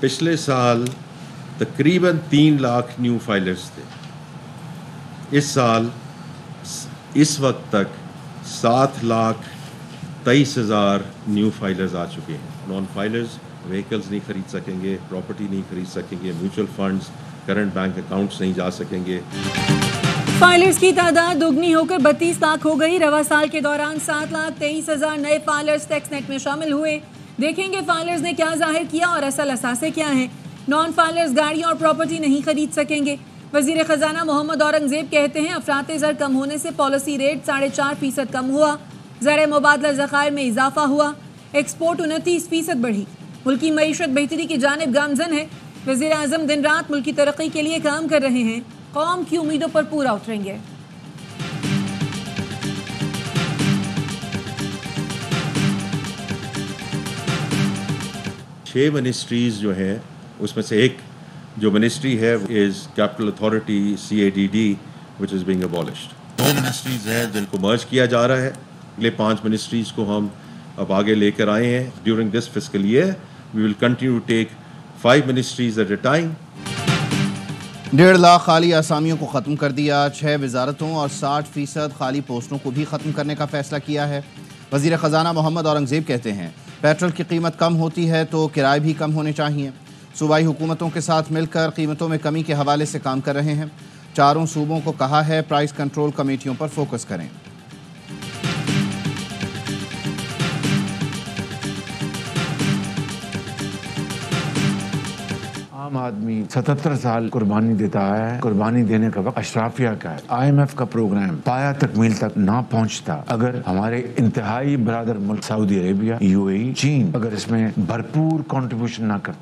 پچھلے سال تقریباً 3 لاکھ نیو فائلرز تھے. اس سال اس وقت تک 7,23,000 نیو فائلرز آ چکے ہیں. نان فائلرز وہیکلز نہیں خرید سکیں گے, پراپرٹی نہیں خرید سکیں گے, mutual funds, current bank accounts نہیں جا سکیں گے. فائلرز کی تعداد دگنی ہو کر 32 لاکھ ہو گئی. رواں سال کے دوران 7,23,000 نئے فائلرز ٹیکس نیٹ میں شامل ہوئے. دیکھیں گے فائلرز نے کیا ظاہر کیا اور اصل اثاثے کیا ہیں. نان فائلرز گاڑیاں اور پراپرٹی نہیں خرید سکیں گے. وزیر خزانہ محمد اورنگزیب کہتے ہیں افراط زر کم ہونے سے پالیسی ریٹ 4.5% کم ہوا. زر مبادلہ ذخائر میں اضافہ ہوا. ایکسپورٹ 29% بڑھی. ملکی معیشت بہتری کی جانب گامزن ہے. وزیر اعظم دن رات ملکی ترقی کے لیے کام کر رہے ہیں. قوم کی امیدوں پر پورا اتریں گے. چھ منسٹریز جو ہیں اس میں سے ایک جو منسٹری ہے از capital authority CADD which is being abolished. 2 ministries ہیں جن کو مرج کیا جا رہا ہے. اگلے 5 منسٹریز کو ہم اب آگے لے کر آئے ہیں. During this fiscal year we will continue to take 5 ministries at a time. 1.5 lakh خالی اسامیوں کو ختم کر دیا. 6 وزارتوں اور 60% خالی پوسٹوں کو بھی ختم کرنے کا فیصلہ کیا ہے. وزیر خزانہ محمد اورنگزیب کہتے ہیں پیٹرول کی قیمت کم ہوتی ہے تو کرائے بھی کم ہونے چاہیے. صوبائی حکومتوں کے ساتھ مل کر قیمتوں میں کمی کے حوالے سے کام کر رہے ہیں. چاروں صوبوں کو کہا ہے پرائس کنٹرول کمیٹیوں پر فوکس کریں. عام آدمی 77 سال قربانی دیتا ہے. قربانی دینے کا وقت اشرافیہ کا ہے. IMF کا پروگرام پایا تکمیل تک نہ پہنچتا اگر ہمارے انتہائی برادر ملک سعودی عربیہ, UAE, چین اگر اس میں بھرپور کنٹریبیوشن نہ کرتے.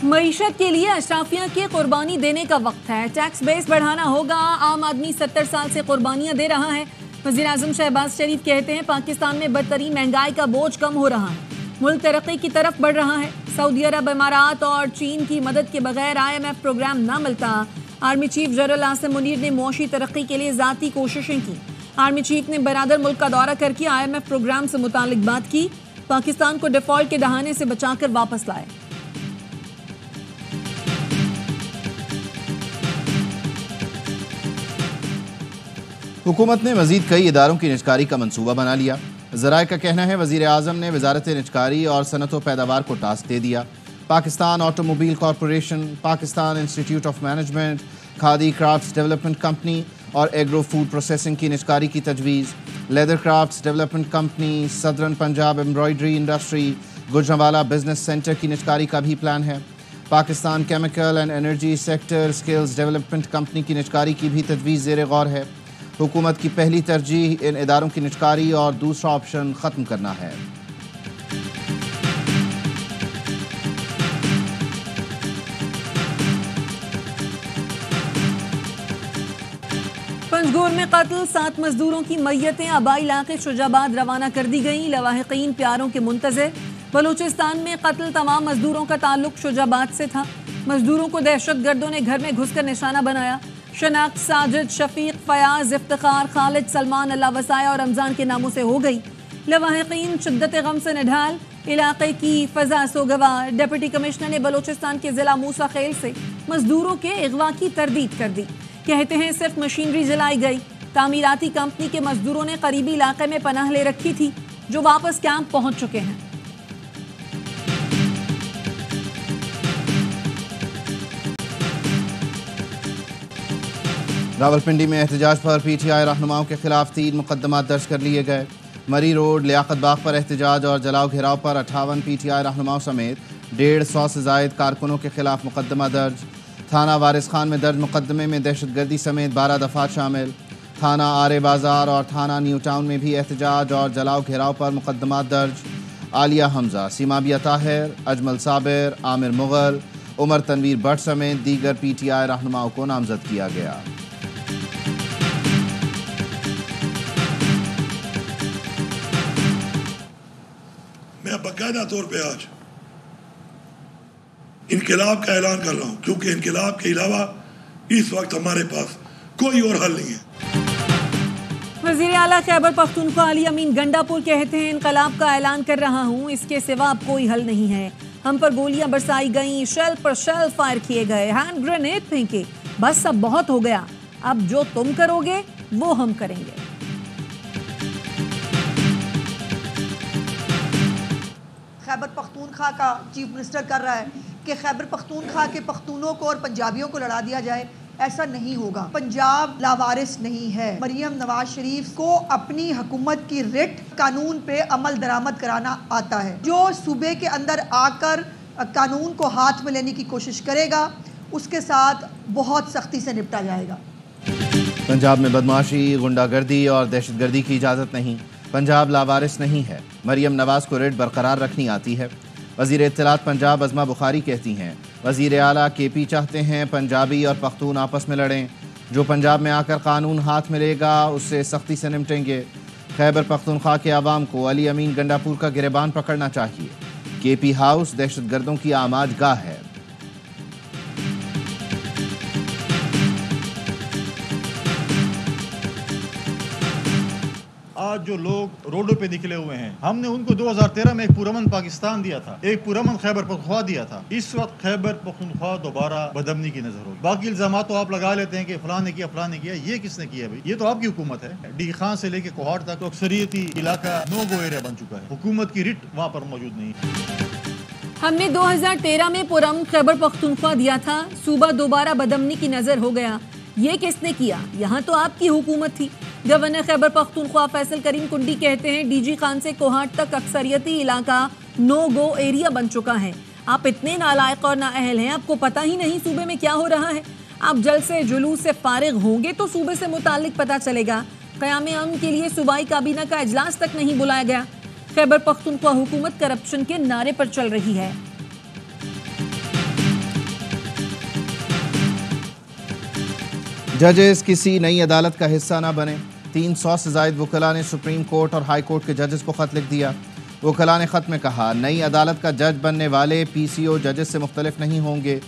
معیشت کے لیے اشرافیہ کی قربانی دینے کا وقت ہے. ٹیکس بیس بڑھانا ہوگا. عام آدمی 70 سال سے قربانیاں دے رہا ہے. وزیر اعظم شہباز شریف کہتے ہیں پاکستان میں بدترین مہنگائی کا بوجھ کم ہو رہا ہے. ملک ترقی کی طرف بڑھ رہا ہے. سعودی عرب, امارات اور چین کی مدد کے بغیر IMF پروگرام نہ ملتا. Army chief general Asim Munir نے معاشی ترقی کے لیے ذاتی کوششیں کی. آرمی چیف نے برادر ملک کا دورہ کر کے IMF پروگرام سے متعلق بات کی. پاکستان کو ڈیفالٹ کے دہانے سے بچا کر واپس لائے. حکومت نے مزید کئی اداروں کی نجکاری کا منصوبہ بنا لیا. ذرائع کا کہنا ہے وزیر اعظم نے وزارت نجکاری اور صنعت و پیداوار کو ٹاسک دے دیا. Pakistan automobile corporation, Pakistan institute of management, Khadi crafts development company اور ایگرو فوڈ پروسیسنگ کی نجکاری کی تجویز. Leather crafts development company, southern Punjab embroidery industry, Gujranwala business centre کی نجکاری کا بھی پلان ہے. Pakistan chemical and energy sector skills development company کی نجکاری کی بھی تجویز زیر غور ہے. حکومت کی پہلی ترجیح ان اداروں کی نجکاری اور دوسرا آپشن ختم کرنا ہے. پنجگور میں قتل, 7 مزدوروں کی میتیں آبائی علاقے شجاباد روانہ کر دی گئیں. لواحقین پیاروں کے منتظر. بلوچستان میں قتل تمام مزدوروں کا تعلق شجاباد سے تھا. مزدوروں کو دہشت گردوں نے گھر میں گھس کر نشانہ بنایا. شناخت ساجد, شفیق, فیاض, افتخار, خالد, سلمان, اللہ وسائے اور رمضان کے ناموں سے ہو گئی. لواحقین شدت غم سے نڈھال. علاقے کی فضا سوگوار. ڈپٹی کمشنر نے بلوچستان کے ضلع موسیٰ خیل سے مزدوروں کے اغوا کی تردید کر دی. کہتے ہیں صرف مشینری جلائی گئی. تعمیراتی کمپنی کے مزدوروں نے قریبی علاقے میں پناہ لے رکھی تھی جو واپس کیمپ پہنچ چکے ہیں. راولپنڈی میں احتجاج پر PTI رہنماؤں کے خلاف 3 مقدمات درج کر لیے گئے. مری روڈ, لیاقت باغ پر احتجاج اور جلاؤ گھیراؤ پر 58 PTI رہنماؤں سمیت 150 سے زائد کارکنوں کے خلاف مقدمہ درج. تھانہ وارث خان میں درج مقدمے میں دہشت گردی سمیت 12 دفعات شامل. تھانہ آرے بازار اور تھانہ نیو ٹاؤن میں بھی احتجاج اور جلاؤ گھیراؤ پر مقدمات درج. عالیہ حمزہ, سیمابیہ طاہر, اجمل صابر, عامر مغل, عمر تنویر بٹ سمیت دیگر PTI رہنماؤں کو نامزد کیا گیا. میں باقاعدہ طور پہ آج انقلاب کا اعلان کر رہا ہوں کیونکہ انقلاب کے علاوہ اس وقت ہمارے پاس کوئی اور حل نہیں ہے. وزیر اعلیٰ خیبر پختونخوا علی امین گنڈا پور کہتے ہیں انقلاب کا اعلان کر رہا ہوں, اس کے سوا اب کوئی حل نہیں ہے. ہم پر گولیاں برسائی گئیں، شیل پر شیل فائر کیے گئے، ہینڈ گرینیڈ پھینکے، بس اب بہت ہو گیا، اب جو تم کرو گے وہ ہم کریں گے۔ خیبر پختونخوا کا چیف منسٹر کر رہا ہے کہ خیبر پختونخوا کے پختونوں کو اور پنجابیوں کو لڑا دیا جائے، ایسا نہیں ہوگا۔ پنجاب لاوارث نہیں ہے۔ مریم نواز شریف کو اپنی حکومت کی رٹ قانون پہ عمل درآمد کرانا آتا ہے۔ جو صوبے کے اندر آ کر قانون کو ہاتھ میں لینے کی کوشش کرے گا اس کے ساتھ بہت سختی سے نپٹا جائے گا۔ پنجاب میں بدمعاشی، غنڈہ گردی اور دہشت گردی کی اجازت نہیں۔ پنجاب لاوارث نہیں ہے۔ مریم نواز کو ریٹ برقرار رکھنی آتی ہے۔ وزیر اطلاعات پنجاب عظمہ بخاری کہتی ہیں وزیر اعلیٰ کے پی چاہتے ہیں پنجابی اور پختون آپس میں لڑیں، جو پنجاب میں آ کر قانون ہاتھ میں لے گا اس سے سختی سے نمٹیں گے۔ خیبر پختونخوا کے عوام کو علی امین گنڈاپور کا گریبان پکڑنا چاہیے۔ کے پی ہاؤس دہشت گردوں کی آماج گاہ ہے۔ آج جو لوگ روڈوں پہ نکلے ہوئے ہیں، ہم نے ان کو 2013 میں ایک پرامن پاکستان دیا تھا، ایک پرامن خیبر پختونخوا دیا تھا۔ اس وقت خیبر پختونخوا دوبارہ بدامنی کی نظر ہو۔ باقی الزامات تو آپ لگا لیتے ہیں کہ فلاں نے کیا فلاں نے کیا، یہ کس نے کیا؟ بھائی یہ تو آپ کی حکومت ہے۔ ڈی خان سے لے کے کوہاٹ تک تو اکثریتی علاقہ نو گو ایریا بن چکا ہے، حکومت کی رٹ وہاں پر موجود نہیں ہے۔ ہم نے 2013 میں پرامن خیبر پختونخوا دیا تھا، صوبہ دوبارہ بدامنی کی نظر ہو گیا، یہ کس نے کیا؟ یہاں تو آپ کی حکومت تھی۔ گورنر خیبر پختونخوا فیصل کریم کنڈی کہتے ہیں ڈی جی خان سے کوہاٹ تک اکثریتی علاقہ نو گو ایریا بن چکا ہے۔ آپ اتنے نالائق اور نااہل ہیں، آپ کو پتہ ہی نہیں صوبے میں کیا ہو رہا ہے۔ آپ جلد سے جلوس سے فارغ ہوں گے تو صوبے سے متعلق پتہ چلے گا۔ قیام امن کے لیے صوبائی کابینہ کا اجلاس تک نہیں بلایا گیا۔ خیبر پختونخوا حکومت کرپشن کے نعرے پر چل رہی ہے۔ ججز کسی نئی عدالت کا حصہ نہ بنے۔ 300 سے زائد وکلاء نے سپریم کورٹ اور ہائی کورٹ کے ججز کو خط لکھ دیا۔ وکلاء نے خط میں کہا نئی عدالت کا جج بننے والے پی سی او ججز سے مختلف نہیں ہوں گے۔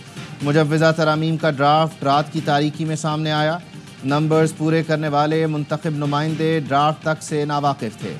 مجوزہ ترامیم کا ڈرافٹ رات کی تاریکی میں سامنے آیا۔ نمبرز پورے کرنے والے منتخب نمائندے ڈرافٹ تک سے ناواقف تھے۔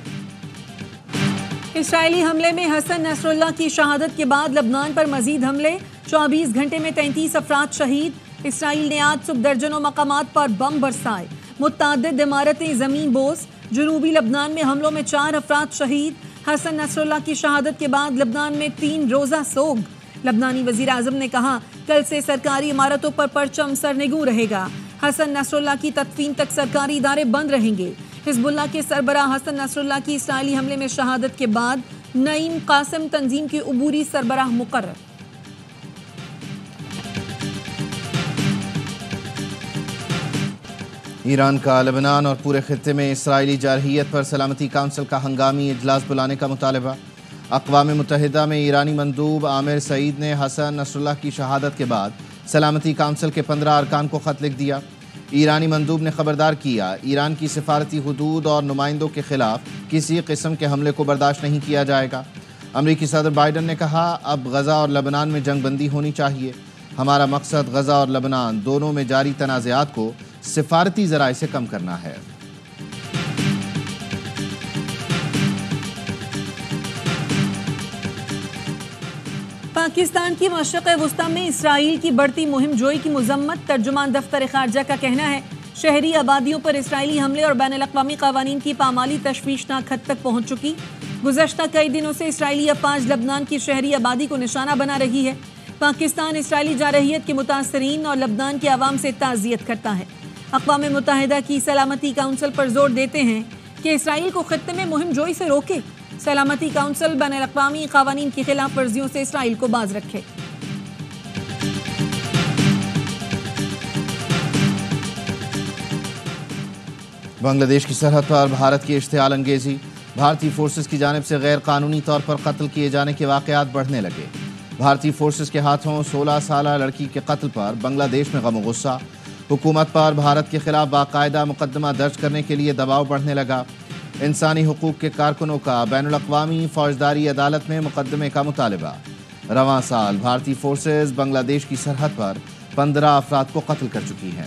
اسرائیلی حملے میں حسن نصر اللہ کی شہادت کے بعد لبنان پر مزید حملے، 24 گھنٹے میں 33 افراد شہید۔ اسرائیل نے آج صبح درجنوں مقامات پر بم برسائے، متعدد عمارتیں زمین بوس۔ جنوبی لبنان میں حملوں میں 4 افراد شہید۔ حسن نصر اللہ کی شہادت کے بعد لبنان میں 3 روزہ سوگ۔ لبنانی وزیر اعظم نے کہا کل سے سرکاری عمارتوں پر پرچم سرنگوں رہے گا۔ حسن نصر اللہ کی تدفین تک سرکاری ادارے بند رہیں گے۔ حزب اللہ کے سربراہ حسن نصر اللہ کی اسرائیلی حملے میں شہادت کے بعد نعیم قاسم تنظیم کے عبوری سربراہ مقرر۔ ایران کا لبنان اور پورے خطے میں اسرائیلی جارحیت پر سلامتی کونسل کا ہنگامی اجلاس بلانے کا مطالبہ۔ اقوام متحدہ میں ایرانی مندوب عامر سعید نے حسن نصر اللہ کی شہادت کے بعد سلامتی کونسل کے 15 ارکان کو خط لکھ دیا۔ ایرانی مندوب نے خبردار کیا ایران کی سفارتی حدود اور نمائندوں کے خلاف کسی قسم کے حملے کو برداشت نہیں کیا جائے گا۔ امریکی صدر بائیڈن نے کہا اب غزہ اور لبنان میں جنگ بندی ہونی چاہیے۔ ہمارا مقصد غزہ اور لبنان دونوں میں جاری تنازعات کو سفارتی ذرائع سے کم کرنا ہے۔ پاکستان کی مشرق وسطی میں اسرائیل کی بڑھتی مہم جوئی کی مذمت۔ ترجمان دفتر خارجہ کا کہنا ہے شہری آبادیوں پر اسرائیلی حملے اور بین الاقوامی قوانین کی پامالی تشویشناک حد تک پہنچ چکی۔ گزشتہ کئی دنوں سے اسرائیلی افواج لبنان کی شہری آبادی کو نشانہ بنا رہی ہے۔ پاکستان اسرائیلی جارحیت کے متاثرین اور لبنان کے عوام سے تعزیت کرتا ہے۔ اقوام متحدہ کی سلامتی کونسل پر زور دیتے ہیں کہ اسرائیل کو خطے میں مہم جوئی سے روکے۔ سلامتی کونسل بین الاقوامی قوانین کی خلاف ورزیوں سے اسرائیل کو باز رکھے۔ بنگلہ دیش کی سرحد پر بھارت کی اشتعال انگیزی۔ بھارتی فورسز کی جانب سے غیر قانونی طور پر قتل کیے جانے کے واقعات بڑھنے لگے۔ بھارتی فورسز کے ہاتھوں 16 سالہ لڑکی کے قتل پر بنگلہ دیش میں غم و غصہ۔ حکومت پر بھارت کے خلاف باقاعدہ مقدمہ درج کرنے کے لیے دباؤ بڑھنے لگا۔ انسانی حقوق کے کارکنوں کا بین الاقوامی فوجداری عدالت میں مقدمے کا مطالبہ۔ رواں سال بھارتی فورسز بنگلہ دیش کی سرحد پر 15 افراد کو قتل کر چکی ہیں۔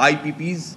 IPPs,